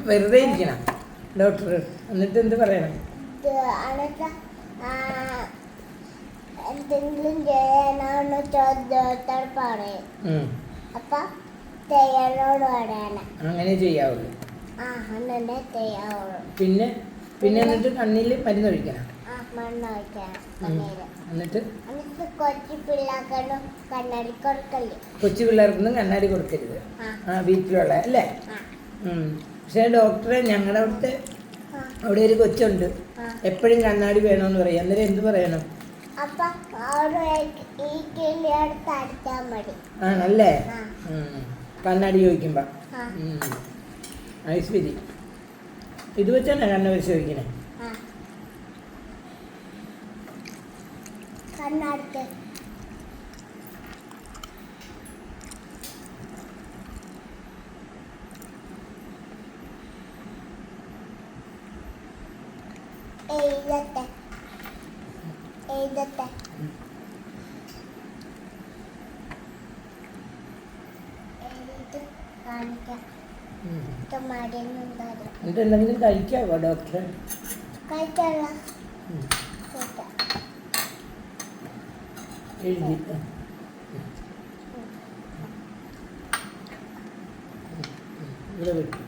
വെറുതെ ഇരിക്കണം ഡോക്ടർ. എന്നിട്ട് എന്ത് പറയണം? എന്തെങ്കിലും ചെയ്യാനാണ് ചോദ്യത്തോട് പറയും. അപ്പൊ ചെയ്യാനോട് പറയണം. അങ്ങനെ ചെയ്യാവുള്ളൂ. അങ്ങനെ ചെയ്യാവുള്ളൂ. പിന്നെ പിന്നെ എന്നിട്ട് കണ്ണിൽ മരുന്ന് ഒഴിക്കണം. മണ്ണ് ഒഴിക്കണം കണ്ണില്. എന്നിട്ട് കൊച്ചു പിള്ളേർക്കൊന്നും കണ്ണാടി കൊടുക്കല്ലേ. കൊച്ചു പിള്ളേർക്കൊന്നും കണ്ണാടി കൊടുക്കരുത്. വീട്ടിലുള്ള അല്ലേ? പക്ഷേ ഡോക്ടറെ, ഞങ്ങളുടെ അവിടുത്തെ അവിടെ ഒരു കൊച്ചുണ്ട്, എപ്പോഴും കണ്ണാടി വേണമെന്ന് പറയും. അന്നേരം എന്ത് പറയണം? ആണല്ലേ? കണ്ണാടി ചോദിക്കുമ്പോ ശരി. ഇത് വെച്ചാണ് കണ്ണ് പരിശോധിക്കണേ. കണ്ണാടിക്ക് എഴുതട്ടെ എഴുതട്ടെ. എഴുതി കാണിക്കാം. എന്നിട്ട് എന്തെങ്കിലും കഴിക്കാവോ ഡോക്ടറെ? കഴിക്കാനുള്ള എഴുതി ഇവിടെ വെക്കും.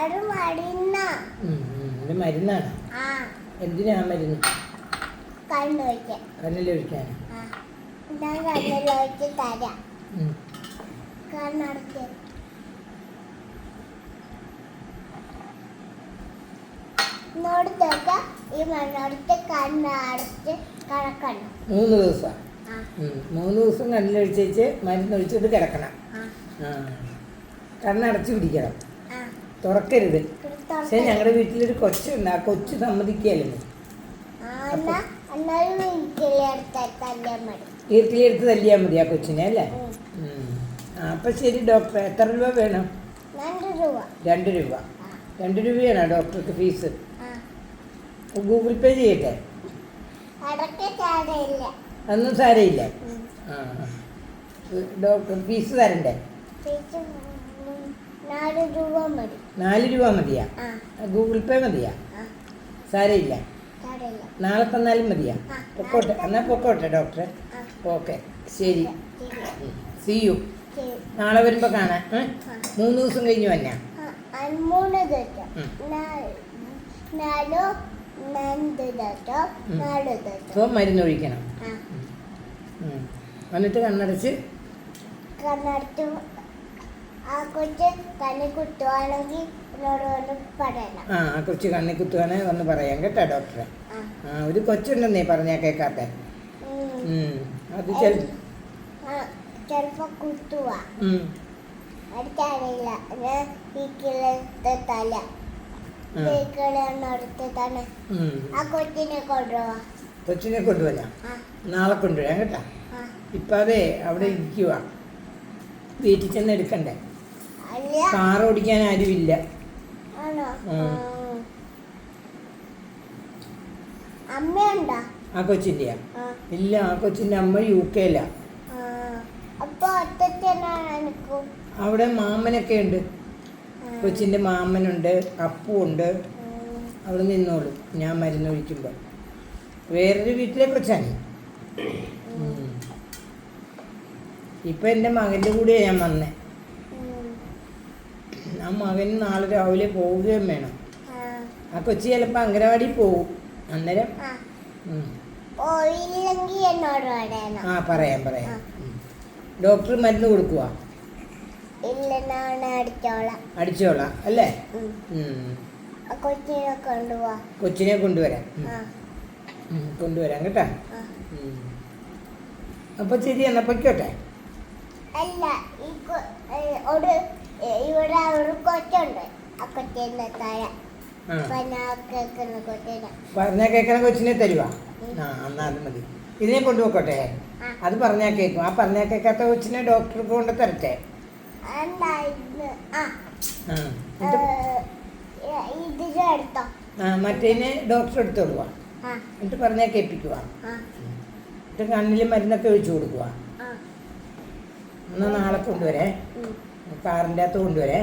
അത് മരുന്നാണ്. എന്തിനാ മരുന്ന്? കണ്ണൊഴിക്കാൻ. കണ്ണിലൊഴിക്കാനാ? ഞാൻ കണ്ണിലൊഴിച്ച് തരാം. കണ്ണടച്ച് നോടത്തൊക്കെ ഈ മണ്ണടുത്ത് കണ്ണടച്ച് കിടക്കണം 3 ദിവസം. 3 ദിവസം കണ്ണിലൊഴിച്ചേച്ച് മരുന്നൊഴിച്ചിട്ട് കിടക്കണം. കണ്ണടച്ച് പിടിക്കണം, തുറക്കരുത്. പക്ഷെ ഞങ്ങളുടെ വീട്ടിലൊരു കൊച്ചുണ്ട്, ആ കൊച്ചു സമ്മതിക്കല്ലേ. ഈർക്കിലെടുത്ത് തല്ലിയാൽ മതി ആ കൊച്ചിനെ അല്ലേ? അപ്പം ശരി ഡോക്ടറെ, എത്ര രൂപ വേണം? 2 രൂപ. 2 രൂപയാണോ ഡോക്ടർക്ക് ഫീസ്? ഗൂഗിൾ പേ ചെയ്യട്ടെ? അതൊന്നും സാരമില്ല. ഡോക്ടർ ഫീസ് തരണ്ടേ? 4 രൂപ മതിയാ? ഗൂഗിൾ പേ മതിയാ? സാരമില്ല, നാളെ തന്നാലും മതിയാ? പൊക്കോട്ടെ, എന്നാൽ പൊക്കോട്ടെ ഡോക്ടറെ. ഓക്കെ, ശരി. See you. നാളെ വരുമ്പോൾ കാണാം. 3 ദിവസം കഴിഞ്ഞ് വന്നാ? 3 ദിവസം. സോ മരുന്ന് ഒഴിക്കണം. എന്നിട്ട് കണ്ണടച്ച് ആ കൊച്ച് കണ്ണി കുത്തുവാണെങ്കിൽ പറയണം. ആ കൊച്ചു കണ്ണി കുത്തുവാണെങ്കിൽ ഒന്ന് പറയാം കേട്ടോ ഡോക്ടറെ. ഒരു കൊച്ചുണ്ടെന്നേ പറഞ്ഞാ കേൾക്കാത്ത. അത് ചിലപ്പോ കുത്തുവാ, അടുത്തറിയില്ല. തല അടുത്താണ്. ആ കൊച്ചിനെ കൊണ്ടുപോവാ. കൊച്ചിനെ കൊണ്ടുവരാം, നാളെ കൊണ്ടുവരാം കേട്ടാ. ഇപ്പം അതെ അവിടെ ഇരിക്കുക, വീട്ടിൽ ചെന്ന് എടുക്കണ്ടേ. കാർ ഓടിക്കാൻ ആരുമില്ല. അമ്മയുണ്ടോ ആ കൊച്ചിൻ്റെയാ? ഇല്ല, ആ കൊച്ചിൻ്റെ അമ്മ UK ലാ. അവിടെ മാമനൊക്കെ ഉണ്ട്. കൊച്ചിൻ്റെ മാമനുണ്ട്, അപ്പുണ്ട്. അവിടെ നിന്നോളും ഞാൻ മരുന്നൊഴിക്കുമ്പോൾ. വേറൊരു വീട്ടിലെ കൊച്ചാണ്. ഇപ്പം എൻ്റെ മകൻ്റെ കൂടെയാണ് ഞാൻ വന്നേ. ആ മകന് നാളെ രാവിലെ പോവുകയും വേണം. ആ കൊച്ചി ചിലപ്പോൾ അംഗനവാടി പോവും. അന്നേരം പറയാം. ഡോക്ടർ മരുന്ന് കൊടുക്കുക? അടിച്ചോളാം അല്ലേ? കൊച്ചിനെ കൊണ്ടുവരാം കേട്ടാ. അപ്പൊ ശരി, എന്നാ പൊയ്ക്കോട്ടെ. അല്ല, ഇവിടെ ഒരു കൊച്ചുണ്ട്. ആ കൊച്ചിന്റെ പറഞ്ഞാ കേൾക്കണ കൊച്ചിനെ തരുവാ? എന്നാ അത് മതി. ഇതിനെ കൊണ്ടുപോക്കോട്ടെ, അത് പറഞ്ഞാൽ കേൾക്കും. ആ പറഞ്ഞാൽ കേൾക്കാത്ത കൊച്ചിനെ ഡോക്ടർക്ക് കൊണ്ട് തരട്ടെ. മറ്റേനെ ഡോക്ടർ എടുത്തോളുക, എന്നിട്ട് പറഞ്ഞാൽ കേൾപ്പിക്കുക. എന്നിട്ട് കണ്ണിൽ മരുന്നൊക്കെ ഒഴിച്ചു കൊടുക്കുക. എന്നാൽ നാളെ കൊണ്ടുവരേ. കാറിൻ്റെ അകത്ത് കൊണ്ടുവരേ